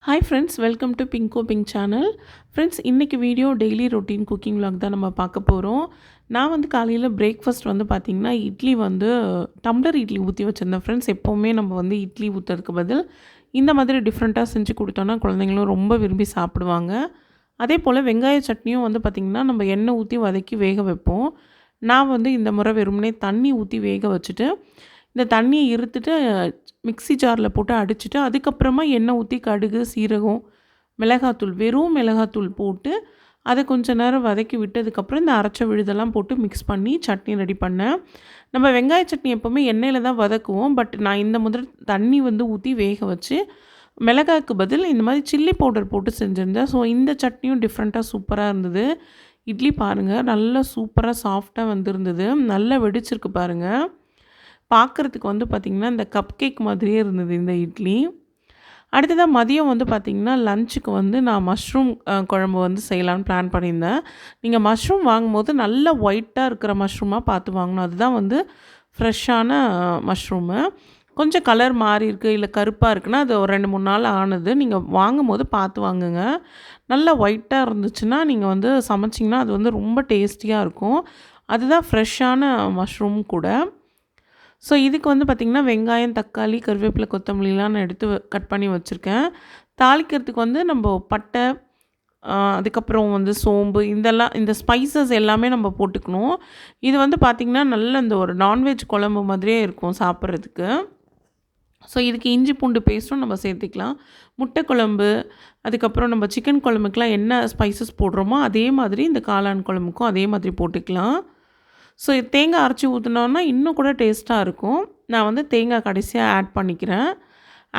Hi friends, welcome to bingo pink channel. Friends, இன்றைக்கி video daily routine cooking vlog தான் நம்ம பார்க்க போகிறோம். நான் வந்து காலையில் பிரேக்ஃபாஸ்ட் வந்து பார்த்திங்கன்னா இட்லி வந்து டம்ளர் இட்லி ஊற்றி வச்சுருந்தேன். ஃப்ரெண்ட்ஸ், எப்போவுமே நம்ம வந்து இட்லி ஊற்றுறதுக்கு பதில் இந்த மாதிரி டிஃப்ரெண்ட்டாக செஞ்சு கொடுத்தோன்னா குழந்தைங்களும் ரொம்ப விரும்பி சாப்பிடுவாங்க. அதே போல் வெங்காய சட்னியும் வந்து பார்த்திங்கன்னா நம்ம எண்ணெய் ஊற்றி வதக்கி வேக வைப்போம். நான் வந்து இந்த முறை வெறுமனே தண்ணி ஊற்றி வேக வச்சுட்டு இந்த தண்ணியை இருத்துட்டு மிக்ஸி ஜாரில் போட்டு அடிச்சுட்டு அதுக்கப்புறமா எண்ணெய் ஊற்றி கடுகு, சீரகம், மிளகாத்தூள், வெறும் மிளகாத்தூள் போட்டு அதை கொஞ்சம் நேரம் வதக்கி விட்டதுக்கப்புறம் இந்த அரைச்ச விழுதெல்லாம் போட்டு மிக்ஸ் பண்ணி சட்னி ரெடி பண்ணேன். நம்ம வெங்காய சட்னி எப்போவுமே எண்ணெயில் தான் வதக்குவோம். பட் நான் இந்த முதல் தண்ணி வந்து ஊற்றி வேக வச்சு மிளகாய்க்கு பதில் இந்த மாதிரி சில்லி பவுடர் போட்டு செஞ்சுருந்தேன். ஸோ இந்த சட்னியும் டிஃப்ரெண்ட்டாக சூப்பராக இருந்தது. இட்லி பாருங்கள், நல்லா சூப்பராக சாஃப்டாக வந்திருந்தது. நல்லா வெடிச்சிருக்கு பாருங்கள். பார்க்குறதுக்கு வந்து பார்த்திங்கன்னா இந்த கப் கேக் மாதிரியே இருந்தது இந்த இட்லி. அடுத்ததாக மதியம் வந்து பார்த்திங்கன்னா லஞ்சுக்கு வந்து நான் மஷ்ரூம் குழம்பு வந்து செய்யலான்னு பிளான் பண்ணியிருந்தேன். நீங்கள் மஷ்ரூம் வாங்கும்போது நல்லா ஒயிட்டாக இருக்கிற மஷ்ரூமாக பார்த்து வாங்கணும். அதுதான் வந்து ஃப்ரெஷ்ஷான மஷ்ரூமு. கொஞ்சம் கலர் மாறி இருக்குது, இல்லை கருப்பாக இருக்குன்னா அது ஒரு 2-3 நாள் ஆனது. நீங்கள் வாங்கும்போது பார்த்து வாங்குங்க. நல்லா ஒயிட்டாக இருந்துச்சுன்னா நீங்கள் வந்து சமைச்சிங்கன்னா அது வந்து ரொம்ப டேஸ்டியாக இருக்கும். அதுதான் ஃப்ரெஷ்ஷான மஷ்ரூம் கூட. ஸோ இதுக்கு வந்து பார்த்திங்கன்னா வெங்காயம், தக்காளி, கருவேப்பிலை, கொத்தமல்லிலாம் நான் எடுத்து கட் பண்ணி வச்சுருக்கேன். தாளிக்கிறதுக்கு வந்து நம்ம பட்டை, அதுக்கப்புறம் வந்து சோம்பு, இந்த ஸ்பைசஸ் எல்லாமே நம்ம போட்டுக்கணும். இது வந்து பார்த்திங்கன்னா நல்ல இந்த ஒரு நான்வெஜ் குழம்பு மாதிரியே இருக்கும் சாப்பிட்றதுக்கு. ஸோ இதுக்கு இஞ்சி பூண்டு பேஸ்ட்டும் நம்ம சேர்த்துக்கலாம். முட்டை குழம்பு, அதுக்கப்புறம் நம்ம சிக்கன் குழம்புக்கெலாம் என்ன ஸ்பைசஸ் போடுறோமோ அதே மாதிரி இந்த காளான் குழம்புக்கும் அதே மாதிரி போட்டுக்கலாம். ஸோ தேங்காய் அரைச்சி ஊற்றினோன்னா இன்னும் கூட டேஸ்ட்டாக இருக்கும். நான் வந்து தேங்காய் கடைசியாக ஆட் பண்ணிக்கிறேன்.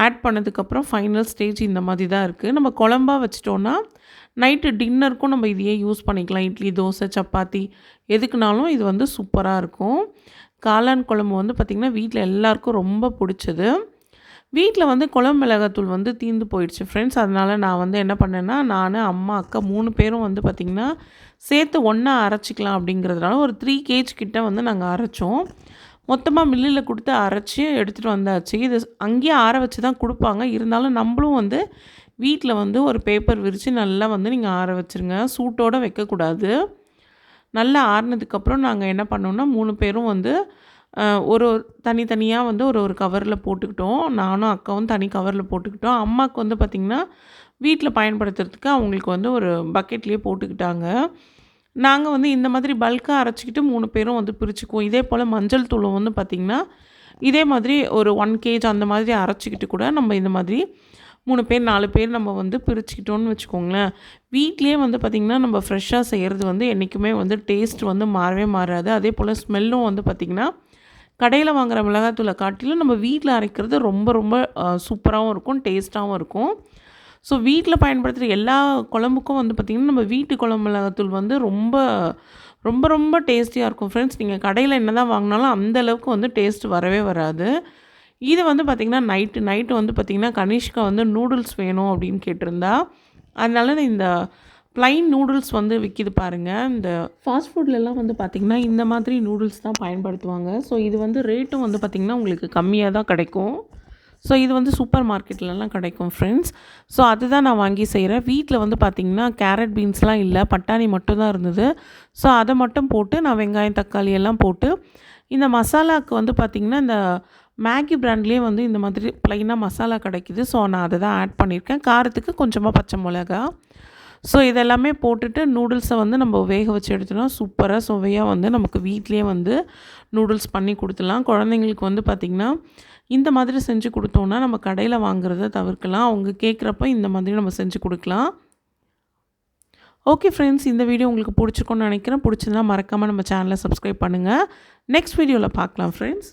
ஆட் பண்ணதுக்கப்புறம் ஃபைனல் ஸ்டேஜ் இந்த மாதிரி தான் இருக்குது. நம்ம குழம்பா வச்சிட்டோன்னா நைட்டு டின்னருக்கும் நம்ம இதையே யூஸ் பண்ணிக்கலாம். இட்லி, தோசை, சப்பாத்தி எதுக்குனாலும் இது வந்து சூப்பராக இருக்கும். காளான் குழம்பு வந்து பார்த்திங்கன்னா வீட்டில் எல்லாருக்கும் ரொம்ப பிடிச்சது. வீட்டில் வந்து குழம்பு மிளகாத்தூள் வந்து தீர்ந்து போயிடுச்சு ஃப்ரெண்ட்ஸ். அதனால் நான் வந்து என்ன பண்ணேன்னா, நான், அம்மா, அக்கா 3 பேரும் வந்து பார்த்திங்கன்னா சேர்த்து ஒன்றா அரைச்சிக்கலாம் அப்படிங்கிறதுனால ஒரு 3 kg கிட்ட வந்து நாங்கள் அரைச்சோம். மொத்தமாக மில்லில் கொடுத்து அரைச்சி எடுத்துகிட்டு வந்தாச்சு. இது அங்கேயே ஆற வச்சு தான் கொடுப்பாங்க. இருந்தாலும் நம்மளும் வந்து வீட்டில் வந்து ஒரு பேப்பர் விரித்து நல்லா வந்து நீங்கள் ஆற வச்சுருங்க. சூட்டோடு வைக்கக்கூடாது. நல்லா ஆறினதுக்கப்புறம் நாங்கள் என்ன பண்ணோன்னா 3 பேரும் வந்து ஒரு தனித்தனியாக வந்து ஒரு கவரில் போட்டுக்கிட்டோம். நானும் அக்காவும் தனி கவரில் போட்டுக்கிட்டோம். அம்மாவுக்கு வந்து பார்த்திங்கன்னா வீட்டில் பயன்படுத்துறதுக்கு அவங்களுக்கு வந்து ஒரு பக்கெட்லேயே போட்டுக்கிட்டாங்க. நாங்கள் வந்து இந்த மாதிரி பல்காக அரைச்சிக்கிட்டு 3 பேரும் வந்து பிரிச்சுக்குவோம். இதே போல் மஞ்சள் தூளும் வந்து பார்த்திங்கன்னா இதே மாதிரி ஒரு 1 kg அந்த மாதிரி அரைச்சிக்கிட்டு கூட நம்ம இந்த மாதிரி 3 பேர் 4 பேர் நம்ம வந்து பிரிச்சுக்கிட்டோன்னு வச்சுக்கோங்களேன். வீட்லேயே வந்து பார்த்திங்கன்னா நம்ம ஃப்ரெஷ்ஷாக செய்கிறது வந்து என்றைக்குமே வந்து டேஸ்ட் வந்து மாறவே மாறாது. அதே போல் ஸ்மெல்லும் வந்து பார்த்திங்கன்னா கடையில் வாங்குகிற மிளகாத்தூளை காட்டிலும் நம்ம வீட்டில் அரைக்கிறது ரொம்ப ரொம்ப சூப்பராகவும் இருக்கும், டேஸ்ட்டாகவும் இருக்கும். ஸோ வீட்டில் பயன்படுத்துகிற எல்லா குழம்புக்கும் வந்து பார்த்திங்கன்னா நம்ம வீட்டு குழம்பு மிளகாத்தூள் வந்து ரொம்ப ரொம்ப ரொம்ப டேஸ்டியாக இருக்கும் ஃப்ரெண்ட்ஸ். நீங்கள் கடையில் என்ன தான் வாங்கினாலும் அந்தளவுக்கு வந்து டேஸ்ட் வரவே வராது. இது வந்து பார்த்திங்கன்னா நைட்டு வந்து பார்த்திங்கன்னா கனிஷ்கா வந்து நூடுல்ஸ் வேணும் அப்படின்னு கேட்டிருந்தா. அதனால இந்த ப்ளைன் நூடுல்ஸ் வந்து விற்கிது பாருங்கள். இந்த ஃபாஸ்ட் ஃபுட்லலாம் வந்து பார்த்திங்கன்னா இந்த மாதிரி நூடுல்ஸ் தான் பயன்படுத்துவாங்க. ஸோ இது வந்து ரேட்டும் வந்து பார்த்திங்கன்னா உங்களுக்கு கம்மியாக தான் கிடைக்கும். ஸோ இது வந்து சூப்பர் மார்க்கெட்லலாம் கிடைக்கும் ஃப்ரெண்ட்ஸ். ஸோ அதுதான் நான் வாங்கி செய்கிறேன். வீட்டில் வந்து பார்த்திங்கன்னா கேரட் பீன்ஸ்லாம் இல்லை, பட்டாணி மட்டும் தான் இருந்தது. ஸோ அதை மட்டும் போட்டு நான் வெங்காயம், தக்காளி எல்லாம் போட்டு இந்த மசாலாவுக்கு வந்து பார்த்திங்கன்னா இந்த மேகி பிராண்ட்லேயே வந்து இந்த மாதிரி ப்ளைனாக மசாலா கிடைக்கிது. ஸோ நான் அதை தான் ஆட் பண்ணியிருக்கேன். காரத்துக்கு கொஞ்சமாக பச்சை மிளகா. ஸோ இதெல்லாமே போட்டுட்டு நூடுல்ஸை வந்து நம்ம வேக வச்சு எடுத்தோன்னா சூப்பராக சுவையாக வந்து நமக்கு வீட்லேயே வந்து நூடுல்ஸ் பண்ணி கொடுத்துலாம். குழந்தைங்களுக்கு வந்து பார்த்திங்கன்னா இந்த மாதிரி செஞ்சு கொடுத்தோன்னா நம்ம கடையில் வாங்குறத தவிர்க்கலாம். அவங்க கேட்குறப்ப இந்த மாதிரி நம்ம செஞ்சு கொடுக்கலாம். ஓகே ஃப்ரெண்ட்ஸ், இந்த வீடியோ உங்களுக்கு பிடிச்சிருக்கும்னு நினைக்கிறேன். பிடிச்சிருந்தா மறக்காமல் நம்ம சேனலை சப்ஸ்கிரைப் பண்ணுங்கள். நெக்ஸ்ட் வீடியோவில் பார்க்கலாம் ஃப்ரெண்ட்ஸ்.